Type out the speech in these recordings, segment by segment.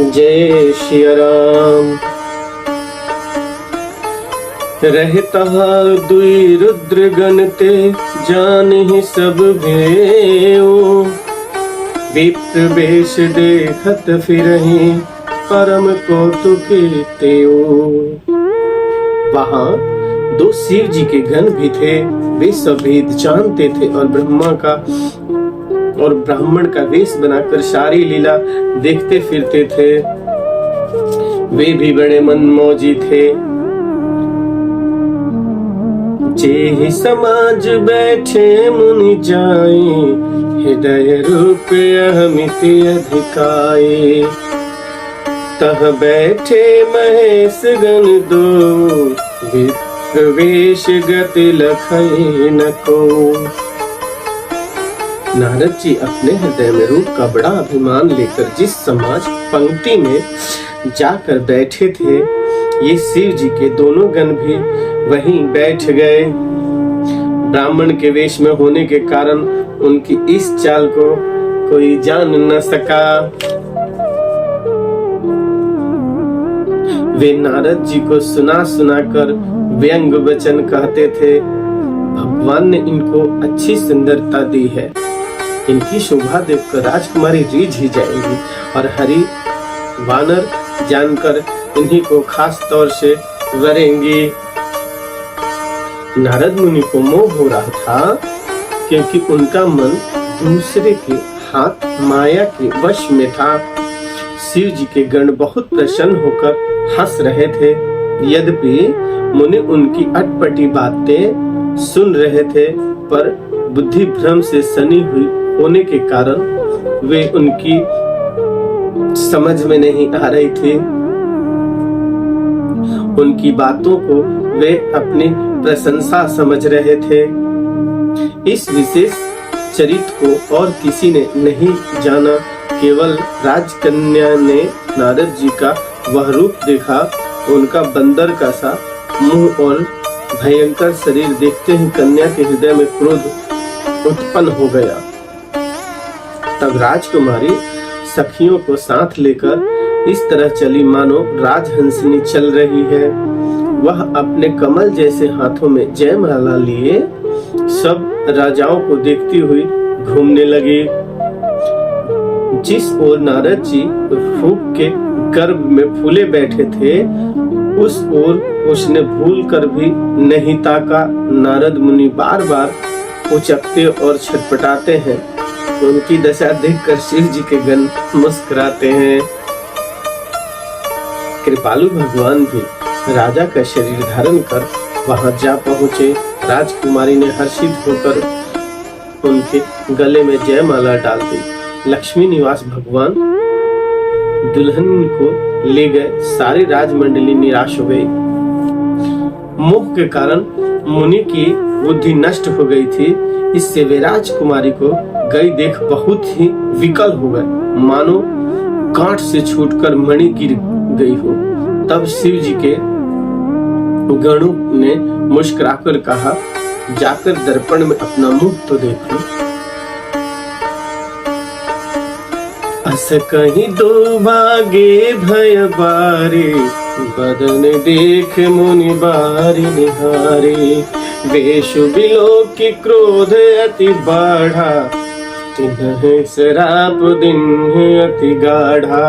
जय सिया राम। रहता दुई रुद्र गण ते जानहि सब भेऊ। विप्र वेश देखत फिरहि परम कौतुके तेऊ। वहां दो शिव जी के गण भी थे। वे सब भेद जानते थे और ब्राह्मण का वेश बनाकर सारी लीला देखते फिरते थे। वे भी बड़े मनमौजी थे। जे समाज बैठे मुनि जाए, हृदय रूप अहमित अधिकाए। तह बैठे महेश गण दो, विप्रवेश गति लखई न को। नारद जी अपने हृदय में रूप का बड़ा अभिमान लेकर जिस समाज पंक्ति में जाकर बैठे थे, ये शिव जी के दोनों गण भी वहीं बैठ गए। ब्राह्मण के वेश में होने के कारण उनकी इस चाल को कोई जान न सका। वे नारद जी को सुना सुनाकर व्यंग वचन कहते थे। भगवान ने इनको अच्छी सुंदरता दी है, इनकी शोभा देखकर राजकुमारी रीझ ही जाएगी और हरि वानर जानकर इन्हीं को खास तौर से वरेंगी। नारद मुनि को मोह हो रहा था, क्योंकि उनका मन दूसरे के हाथ माया के वश में था। शिव जी के गण बहुत प्रसन्न होकर हंस रहे थे। यद्यपि मुनि उनकी अटपटी बातें सुन रहे थे, पर बुद्धि भ्रम से सनी हुई होने के कारण वे उनकी समझ में नहीं आ रही थी। उनकी बातों को वे अपनी प्रशंसा समझ रहे थे। इस विशेष चरित्र को और किसी ने नहीं जाना, केवल राजकन्या ने नारद जी का वह रूप देखा। उनका बंदर का सा मुंह और भयंकर शरीर देखते ही कन्या के हृदय में क्रोध उत्पन्न हो गया। तब राजकुमारी सखियों को साथ लेकर इस तरह चली मानो राजहंसिनी चल रही है। वह अपने कमल जैसे हाथों में जयमाला लिए सब राजाओं को देखती हुई घूमने लगी। जिस ओर नारद जी रूप के गर्भ में फूले बैठे थे, उस ओर उसने भूल कर भी नहीं ताका। नारद मुनि बार बार उचकते और छटपटाते हैं। उनकी दशा देखकर शिव जी के गण मुस्कुराते हैं। कृपालु भगवान भी राजा का शरीर धारण कर वहां जा पहुंचे। राजकुमारी ने हर्षित होकर उनके गले में जयमाला डाल दी। लक्ष्मी निवास भगवान दुल्हन को ले गए। सारी राजमंडली निराश हो गई। मोह के कारण मुनि की बुद्धि नष्ट हो गई थी। इससे वे राजकुमारी को गई देख बहुत ही विकल हो गए, मानो गांठ से छूटकर मणि गिर गई हो। तब शिव जी के गणों ने मुस्कुराकर कहा, जाकर दर्पण में अपना मुंह तो देख लो। अस कहीं दो भागे भय बारे, बदन देख मुनि बारी निहारे। वेशु बिलो की क्रोध अति बाढ़ा, तिन्ह शराप दिन अति गाढ़ा।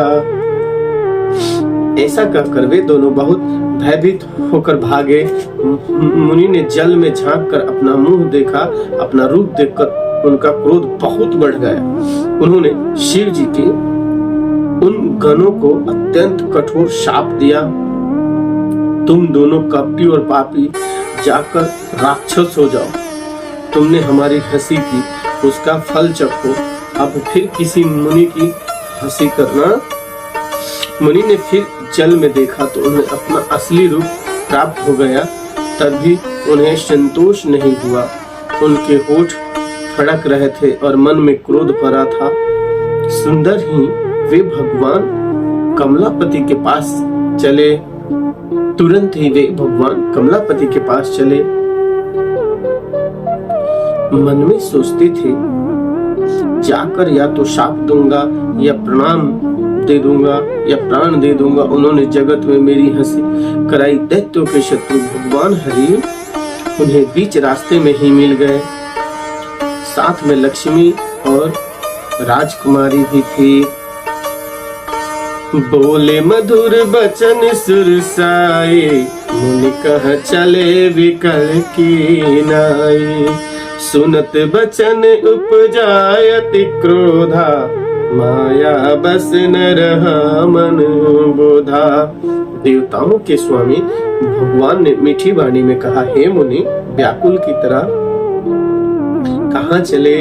ऐसा कहकर वे दोनों बहुत भयभीत होकर भागे। मुनि ने जल में झांक कर अपना मुंह देखा। अपना रूप देखकर उनका क्रोध बहुत बढ़ गया। उन्होंने शिव जी के उन गणों को अत्यंत कठोर शाप दिया। तुम दोनों कपटी और पापी, जाकर राक्षस हो जाओ। तुमने हमारी हंसी की, उसका फल चखो। अब फिर किसी मुनि की हंसी करना। मुनि ने फिर जल में देखा तो उन्हें अपना असली रूप प्राप्त हो गया। तब भी उन्हें संतोष नहीं हुआ। उनके होठ फड़क रहे थे और मन में क्रोध भरा था। सुंदर ही वे भगवान कमलापति के पास चले। तुरंत ही वे भगवान कमलापति के पास चले। मन में सोचते थे, जाकर या तो शाप दूंगा या प्रणाम दे दूंगा या प्राण दे दूंगा। उन्होंने जगत में मेरी हंसी कराई। दैत्यों के शत्रु भगवान हरि उन्हें बीच रास्ते में ही मिल गए। साथ में लक्ष्मी और राजकुमारी भी थी। बोले मधुर बचन सुरसाए, मुनि कह चले विकल की नाई। सुनत बचन उपजायति क्रोधा, माया बस न रहा मन बोधा। देवताओं के स्वामी भगवान ने मीठी वाणी में कहा, हे मुनि, व्याकुल की तरह कहाँ चले?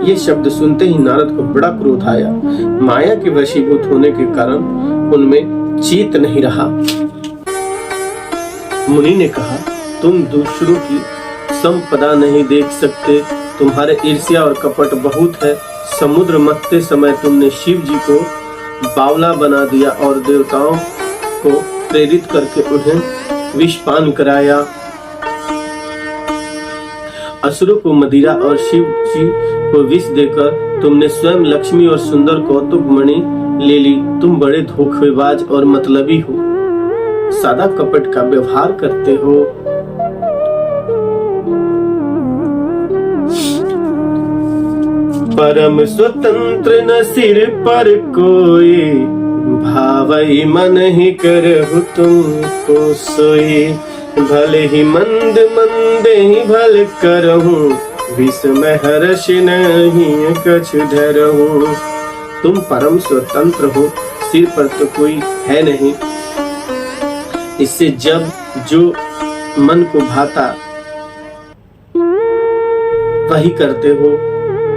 ये शब्द सुनते ही नारद को बड़ा क्रोध आया। माया के वशीभूत होने के कारण उनमें चीत नहीं रहा। मुनि ने कहा, तुम दूसरों की संपदा नहीं देख सकते, तुम्हारे ईर्ष्या और कपट बहुत है। समुद्र मथते समय तुमने शिव जी को बावला बना दिया और देवताओं को प्रेरित करके उन्हें विषपान कराया। असुरों को मदिरा और शिव जी को विष देकर तुमने स्वयं लक्ष्मी और सुंदर कौतुक मणि ले ली। तुम बड़े धोखेबाज और मतलबी हो, सादा कपट का व्यवहार करते हो। परम स्वतंत्र न सिर पर कोई, भावई मन ही करहु तुमको सोई। भले ही मंद मंदे ही भल करहूं, विस्मय हर्ष नहीं कछु धरहूं। तुम परम स्वतंत्र हो, सिर पर तो कोई है नहीं। इससे जब जो मन को भाता वही करते हो।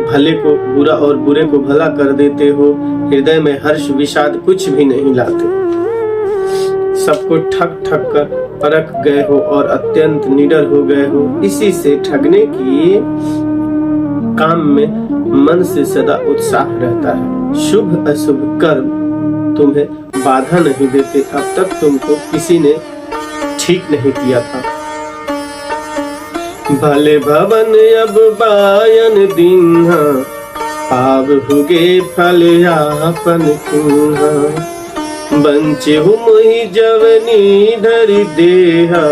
भले को बुरा और बुरे को भला कर देते हो। हृदय में हर्ष विषाद कुछ भी नहीं लाते। सबको ठग ठग कर परख गए हो और अत्यंत निडर हो गए हो। इसी से ठगने की काम में मन से सदा उत्साह रहता है। शुभ अशुभ कर्म तुम्हें बाधा नहीं देते। अब तक तुमको किसी ने ठीक नहीं किया था। भले भवन अब बायन दीन्हा, पाव हुगे फल आपन कुहा। बंचे हूँ मोहि जवनी धरि देहा,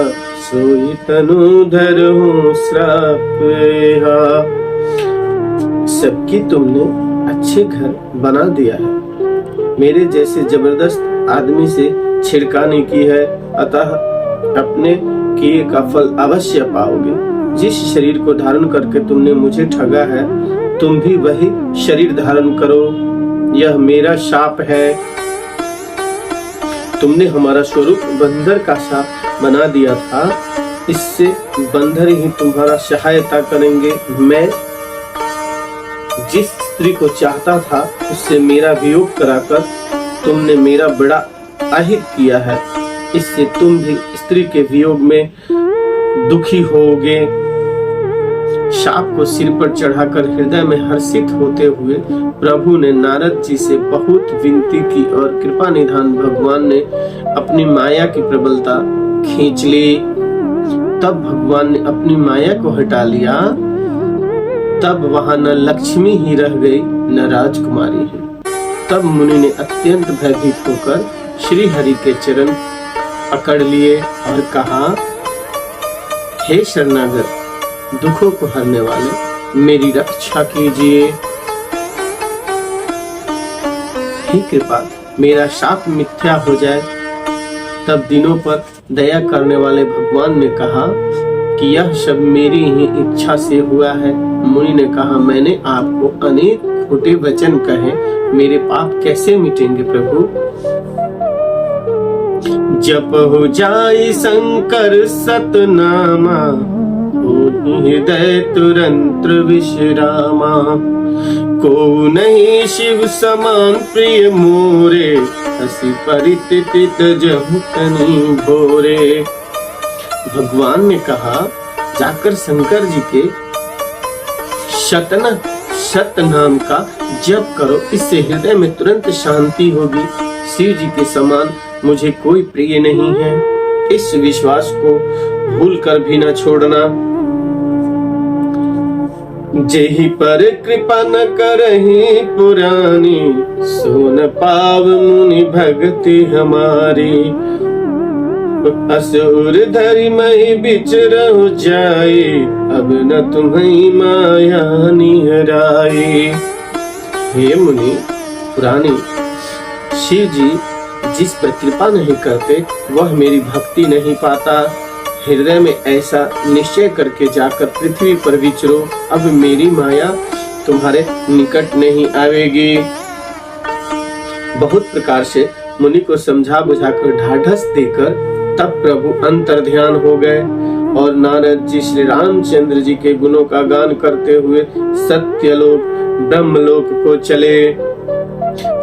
सोई तनु धरहूं श्रापेहा। सबकी तुमने अच्छे घर बना दिया है, मेरे जैसे जबरदस्त आदमी से छिड़कानी की है, अतः अपने किए का फल अवश्य पाओगे। जिस शरीर को धारण करके तुमने मुझे ठगा है, तुम भी वही शरीर धारण करो। यह मेरा शाप है। तुमने हमारा स्वरूप बंदर का सा बना दिया था, इससे बंदर ही तुम्हारा सहायता करेंगे। मैं जिस स्त्री को चाहता था उससे मेरा वियोग कराकर तुमने मेरा बड़ा अहित किया है। इससे तुम भी स्त्री के वियोग में दुखी होगे। शाप को सिर पर चढ़ाकर हृदय में हर्षित होते हुए प्रभु ने नारद जी से बहुत विनती की और कृपा निधान भगवान ने अपनी माया की प्रबलता खींच ली। तब भगवान ने अपनी माया को हटा लिया। तब वहां न लक्ष्मी ही रह गई न राजकुमारी ही। तब मुनि ने अत्यंत भयभीत होकर श्री हरि के चरण पकड़ लिए और कहा, हे शरणागत, दुखों को हरने वाले, मेरी रक्षा कीजिए। हे कृपा, मेरा शाप मिथ्या हो जाए। तब दिनों पर दया करने वाले भगवान ने कहा कि यह सब मेरी ही इच्छा से हुआ है। मुनि ने कहा, मैंने आपको अनेक खोटे वचन कहे, मेरे पाप कैसे मिटेंगे प्रभु? जप हो जाए शंकर सतनामा, हृदय तुरंत विश्रामा। को नहीं शिव समान प्रिय मोरे, हसी परितित जहु तनि भोरे। भगवान ने कहा, जाकर शंकर जी के सत नाम का जप करो, इससे हृदय में तुरंत शांति होगी। शिव जी के समान मुझे कोई प्रिय नहीं है। इस विश्वास को भूल कर भी न छोड़ना। जेहि पर कृपा न करही पुरानी, सोन पाव मुनि भक्ति हमारी। असुर धरि मई बिच रह जाए, अब न तुम्हें माया निहराई। हे मुनि पुरानी, शिव जी जिस पर कृपा नहीं करते वह मेरी भक्ति नहीं पाता। हृदय में ऐसा निश्चय करके जाकर पृथ्वी पर विचरो, अब मेरी माया तुम्हारे निकट नहीं आवेगी। बहुत प्रकार से मुनि को समझा बुझाकर ढाढ़स देकर तब प्रभु अंतर ध्यान हो गए और नारद जी श्री रामचंद्र जी के गुणों का गान करते हुए सत्यलोक ब्रह्मलोक को चले।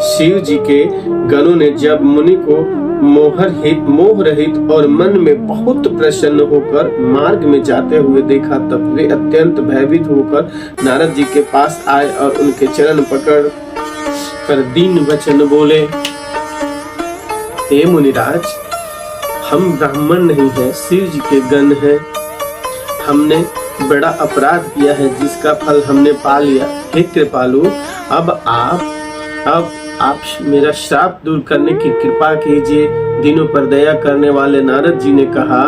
शिव जी के गणों ने जब मुनि को मोह रहित और मन में बहुत प्रसन्न होकर मार्ग में जाते हुए देखा, तब वे अत्यंत भयभीत होकर नारद जी के पास आए और उनके चरण पकड़ कर दीन वचन बोले, हे मुनिराज, हम ब्राह्मण नहीं हैं, शिव जी के गण हैं। हमने बड़ा अपराध किया है जिसका फल हमने पा लिया। हे कृपालु, अब आप मेरा श्राप दूर करने की कृपा कीजिए। दीनों पर दया करने वाले नारद जी ने कहा,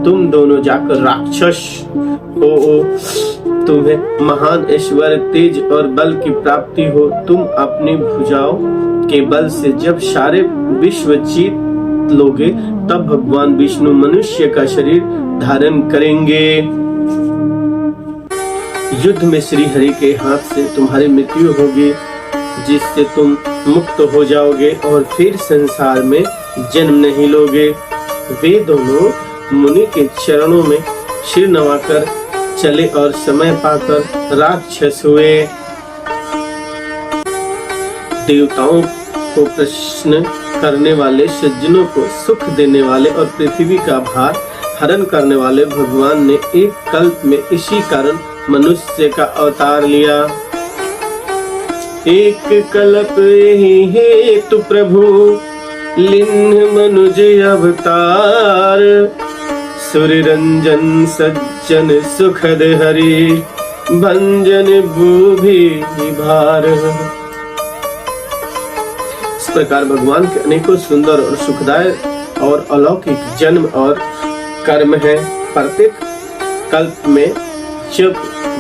तुम दोनों जाकर राक्षस हो, तुम्हें महान ऐश्वर्य तेज और बल की प्राप्ति हो। तुम अपनी भुजाओं के बल से जब सारे विश्व जीत लोगे तब भगवान विष्णु मनुष्य का शरीर धारण करेंगे। युद्ध में श्री हरि के हाथ से तुम्हारी मृत्यु होगी, जिससे तुम मुक्त हो जाओगे और फिर संसार में जन्म नहीं लोगे। वे दोनों मुनि के चरणों में सिर नवाकर चले और समय पाकर राक्षस हुए। देवताओं को प्रश्न करने वाले, सज्जनों को सुख देने वाले और पृथ्वी का भार हरण करने वाले भगवान ने एक कल्प में इसी कारण मनुष्य का अवतार लिया। एक कल्प यही हेतु प्रभु लिन्ह मनुज अवतार, सुर रंजन सज्जन सुखद हरि भंजन भूभि भार। इस प्रकार भगवान के अनेकों सुंदर और सुखदायक और अलौकिक जन्म और कर्म है। प्रत्येक कल्प में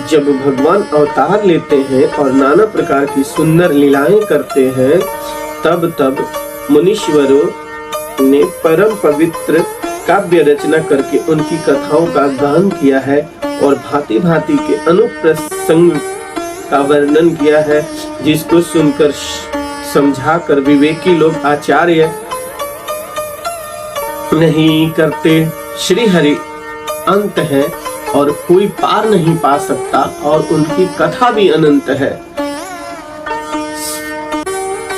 जब भगवान अवतार लेते हैं और नाना प्रकार की सुंदर लीलाएं करते हैं, तब मुनीश्वरों ने परम पवित्र काव्य रचना करके उनकी कथाओं का गान किया है और भांति भांति के अनुप्रसंग का वर्णन किया है, जिसको सुनकर समझाकर विवेकी लोग आचार्य नहीं करते। श्री हरि अंत है और कोई पार नहीं पा सकता और उनकी कथा भी अनंत है।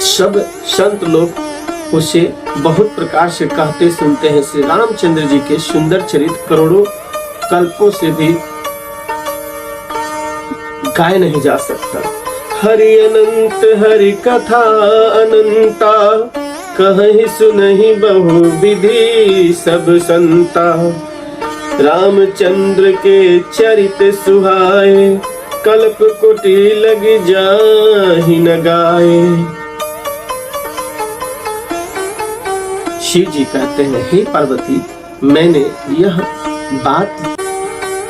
सब संत लोग उसे बहुत प्रकार से कहते सुनते हैं। श्री रामचंद्र जी के सुंदर चरित्र करोड़ों कल्पों से भी गाय नहीं जा सकता। हरि अनंत हरि कथा अनंता, कहीं सुनहि बहु विधि सब संता। रामचंद्र के चरित सुहाए, कल्प कोटि लग जाहि न गाए। शिव जी कहते हैं, हे पार्वती, मैंने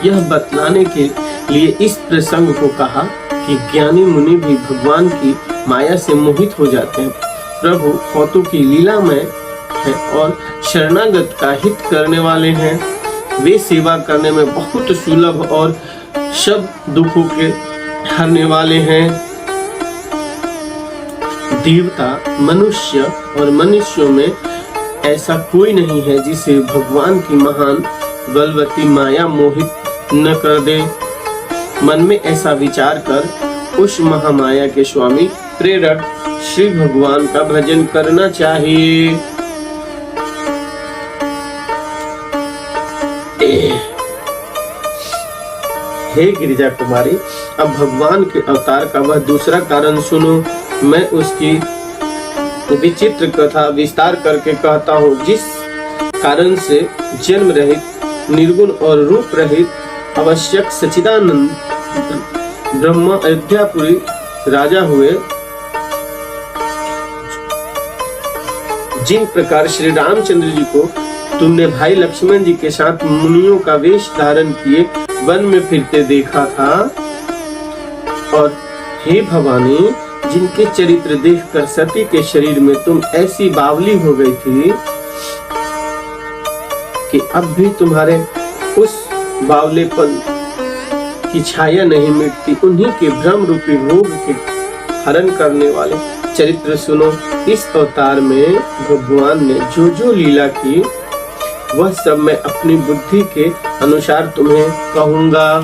यह बतलाने के लिए इस प्रसंग को कहा कि ज्ञानी मुनि भी भगवान की माया से मोहित हो जाते हैं। प्रभु कौतुकी लीलामय है और शरणागत का हित करने वाले हैं। वे सेवा करने में बहुत सुलभ और सब दुखों के हरने वाले हैं। देवता, मनुष्य और मनुष्यों में ऐसा कोई नहीं है जिसे भगवान की महान बलवती माया मोहित न कर दे। मन में ऐसा विचार कर उस महामाया के स्वामी प्रेरक श्री भगवान का भजन करना चाहिए। हे गिरिजा कुमारी, अब भगवान के अवतार का वह दूसरा कारण सुनो। मैं उसकी विचित्र कथा विस्तार करके कहता हूँ, जिस कारण से जन्म रहित, निर्गुण और रूप रहित, आवश्यक सच्चिदानंद ब्रह्मा अयोध्यापुरी राजा हुए। जिन प्रकार श्री रामचंद्र जी को तुमने भाई लक्ष्मण जी के साथ मुनियों का वेश धारण किए वन में फिरते देखा था, और हे भवानी, जिनके चरित्र देखकर सती के शरीर में तुम ऐसी बावली हो गई थी कि अब भी तुम्हारे उस बावलेपन की छाया नहीं मिटती। उन्हीं के भ्रम रूपी भोग के हरण करने वाले चरित्र सुनो। इस अवतार में भगवान ने जो जो लीला की वह सब मैं अपनी बुद्धि के अनुसार तुम्हें कहूंगा।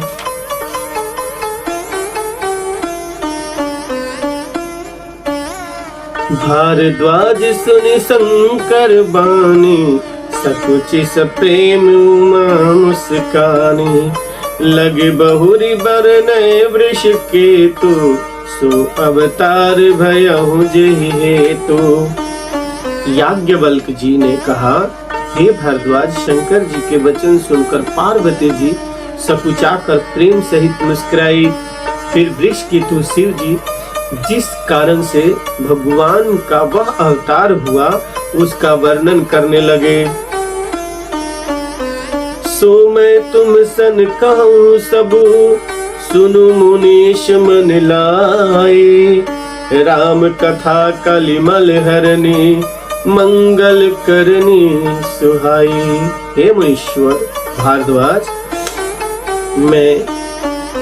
भारद्वाज सुनि शंकर बानी, सकुचि सप्रेम उमा मुस्कानी। लगे बहुरी बरनय वृष केतु, सो अवतार भयहु जेहि हेतु। याज्ञवल्क्य जी ने कहा, हे भारद्वाज, शंकर जी के वचन सुनकर पार्वती जी सकुचाकर प्रेम सहित मुस्कुराई। फिर वृष केतु शिव जी जिस कारण से भगवान का वह अवतार हुआ उसका वर्णन करने लगे। सो मैं तुम सन कहूँ सबू, सुनु मुनीश मन लाए। राम कथा कलिमल हरनी, मंगल करनी सुहाई। हे मुनीश्वर भारद्वाज, मैं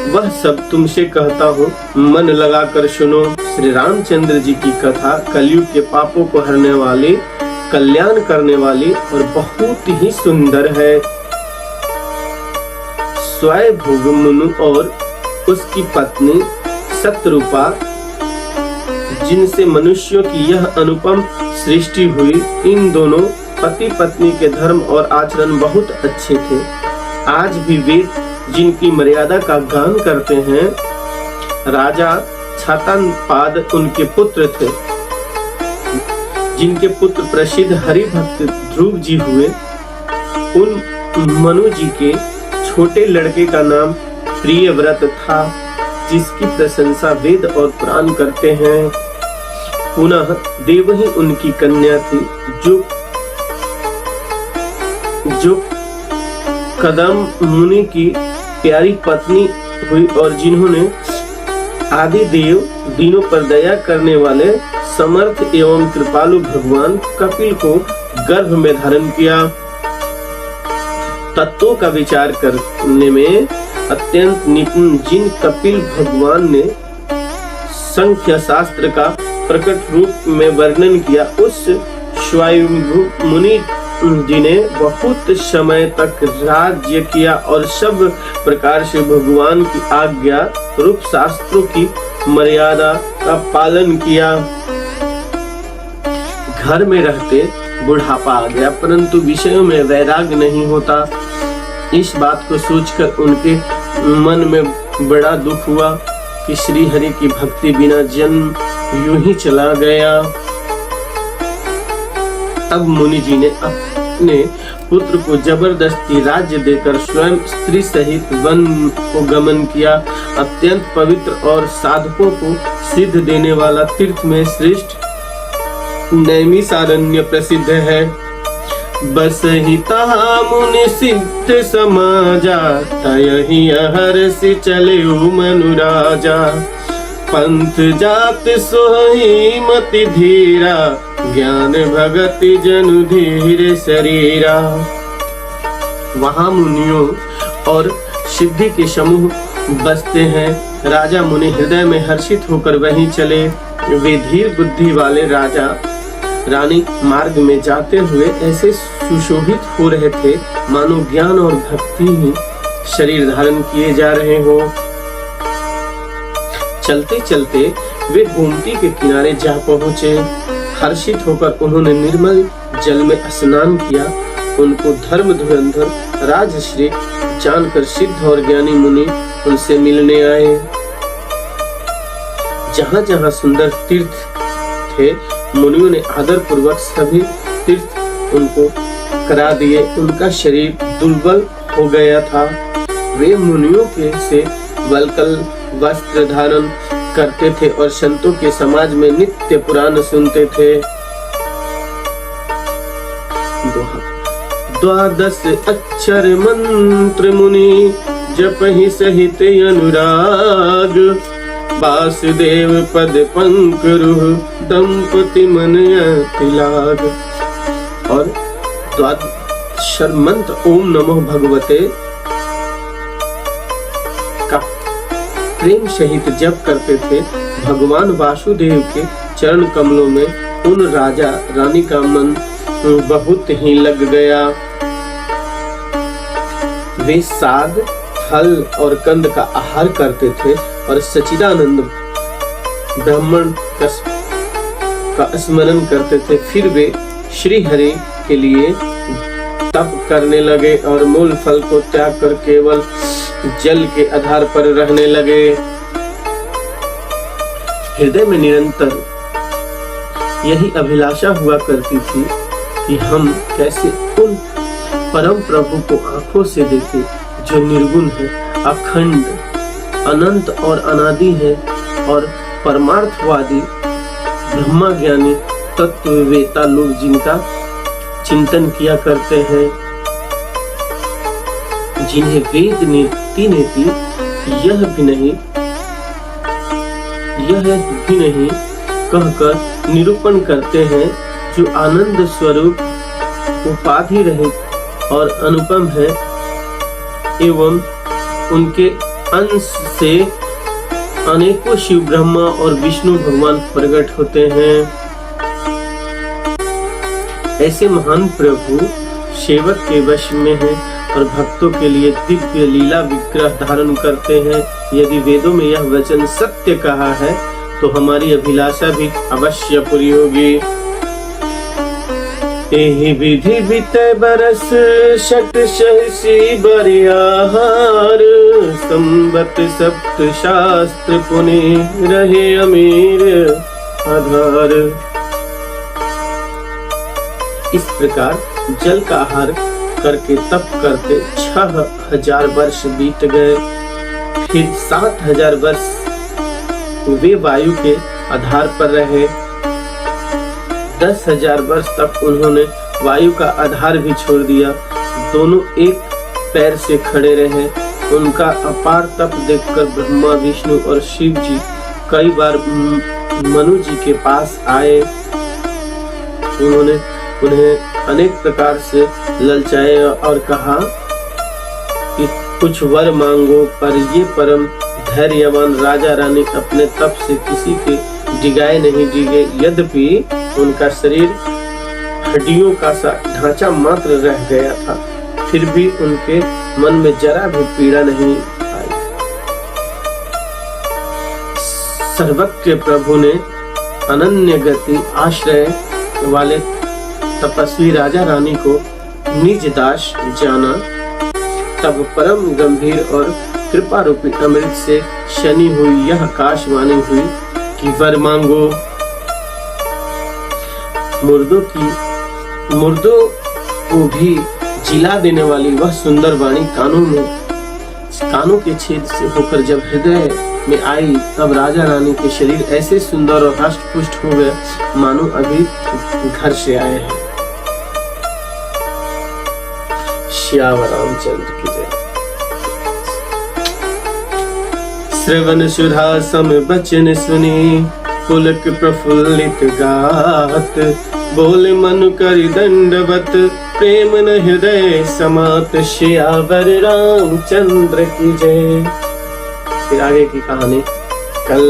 वह सब तुमसे कहता हूँ, मन लगाकर सुनो। श्री रामचंद्र जी की कथा कलयुग के पापों को हरने वाली, कल्याण करने वाली और बहुत ही सुंदर है। स्वयंभुव मुनु और उसकी पत्नी सतरूपा, जिनसे मनुष्यों की यह अनुपम सृष्टि हुई, इन दोनों पति पत्नी के धर्म और आचरण बहुत अच्छे थे। आज भी वेद जिनकी मर्यादा का गान करते हैं। राजा छातनपाद उनके पुत्र थे, जिनके पुत्र प्रसिद्ध हरिभक्त ध्रुव जी हुए। उन मनु जी के छोटे लड़के का नाम प्रियव्रत था, जिसकी प्रशंसा वेद और पुराण करते हैं। पुनः देवही उनकी कन्या थी, जो कदम मुनि की प्यारी पत्नी हुई और जिन्होंने आदि देव दीनों पर दया करने वाले समर्थ एवं कृपालु भगवान कपिल को गर्भ में धारण किया। तत्वों का विचार करने में अत्यंत निपुण जिन कपिल भगवान ने संख्या शास्त्र का प्रकट रूप में वर्णन किया, उस स्वयंभू मुनि जी ने बहुत समय तक राज्य किया और सब प्रकार से भगवान की आज्ञा रूप शास्त्रों की मर्यादा का पालन किया। घर में रहते बुढ़ापा आ गया, परंतु विषयों में वैराग्य नहीं होता। इस बात को सोचकर उनके मन में बड़ा दुख हुआ कि श्री हरि की भक्ति बिना जन्म यूं ही चला गया। तब मुनि जी ने अपने पुत्र को जबरदस्ती राज्य देकर स्वयं स्त्री सहित वन को गमन किया। अत्यंत पवित्र और साधकों को सिद्ध देने वाला तीर्थ में श्रेष्ठ नैमिषारण्य प्रसिद्ध है। बसहि तहा मुनि सिद्ध समाजा, तयहि हर्षि चले मनु राजा। पंथ जात सोहि मति धीरा, ज्ञान भगति जनु धीर शरीरा। वहाँ मुनियों और सिद्धि के समूह बसते हैं। राजा मुनि हृदय में हर्षित होकर वहीं चले। वे धीर बुद्धि वाले राजा रानी मार्ग में जाते हुए ऐसे सुशोभित हो रहे थे मानो ज्ञान और भक्ति ही शरीर धारण किए जा रहे हो। चलते चलते वे गोमती के किनारे जा पहुँचे। हर्षित होकर उन्होंने निर्मल जल में स्नान किया। उनको धर्म धुरंधर राजश्री जानकर सिद्ध और ज्ञानी मुनि उनसे मिलने आए। जहाँ जहाँ सुंदर तीर्थ थे, मुनियों ने आदर पूर्वक सभी तीर्थ उनको करा दिए। उनका शरीर दुर्बल हो गया था। वे मुनियों के से वस्त्र धारण करते थे और संतों के समाज में नित्य पुराण सुनते थे। द्वादश अक्षर मंत्र मुनि जपहि सहित अनुराग, वासुदेव पद पंकरुह दंपति मन अति लाग। और द्वादश मंत्र ओम नमो भगवते का प्रेम सहित जप करते थे। भगवान वासुदेव के चरण कमलों में उन राजा रानी का मन बहुत ही लग गया। वे साग फल और कंद का आहार करते थे और सच्चिदानंद ब्राह्मण का स्मरण करते थे। फिर वे श्री हरि के लिए तप करने लगे और मूल फल को त्याग कर केवल जल के आधार पर रहने लगे। हृदय में निरंतर यही अभिलाषा हुआ करती थी कि हम कैसे उन परम प्रभु को आंखों से देखें जो निर्गुण है, अखंड, अनंत और अनादि है और परमार्थवादी ब्रह्मा ज्ञानी तत्ववेता लोग जिनका चिंतन किया करते हैं, जिन्हें वेद नीति नेति यह भी नहीं कहकर निरूपण करते हैं, जो आनंद स्वरूप उपाधि रहित और अनुपम है एवं उनके अंश से अनेकों शिव ब्रह्मा और विष्णु भगवान प्रकट होते हैं। ऐसे महान प्रभु सेवक के वश में हैं और भक्तों के लिए दिव्य लीला विग्रह धारण करते हैं। यदि वेदों में यह वचन सत्य कहा है तो हमारी अभिलाषा भी अवश्य पूरी होगी। एहि विधि बीते बरस शत सहसी बरियार, संबत सप्त शास्त्र पुनि रहे अमीर आधार। इस प्रकार जल का आहार करके तप करते 6000 वर्ष बीत गए। फिर 7000 वर्ष वे वायु के आधार पर रहे। 10,000 वर्ष तक उन्होंने वायु का आधार भी छोड़ दिया। दोनों एक पैर से खड़े रहे। उनका अपार तप देखकर ब्रह्मा विष्णु और शिव जी कई बार मनु जी के पास आए। उन्होंने उन्हें अनेक प्रकार से ललचाए और कहा कि कुछ वर मांगो, पर ये परम धैर्यवान राजा रानी अपने तप से किसी के डिगाए नहीं डिगे। यद्यपि उनका शरीर हड्डियों का सा ढांचा मात्र रह गया था, फिर भी उनके मन में जरा भी पीड़ा नहीं आई। सर्वज्ञ प्रभु ने अनन्य गति आश्रय वाले तपस्वी राजा रानी को निज दास जाना। तब परम गंभीर और कृपा रूपी अमृत से शनि हुई यह आकाशवाणी हुई कि वर मांगो। मुर्दों को भी जिला देने वाली वह सुंदर वाणी कानों के छेद से होकर जब हृदय में आई, तब राजा रानी के शरीर ऐसे सुंदर और हष्ट पुष्ट हो गए मानो अभी घर से आए हैं। श्याम रामचंद्र की जय। श्रवण सुधा सम बचन सुनी, पुलक प्रफुल्लित गात, बोले मन करि दंडवत, प्रेम न हृदय समात, श्यावर रामचंद्र की जय। फिर आगे की कहानी कल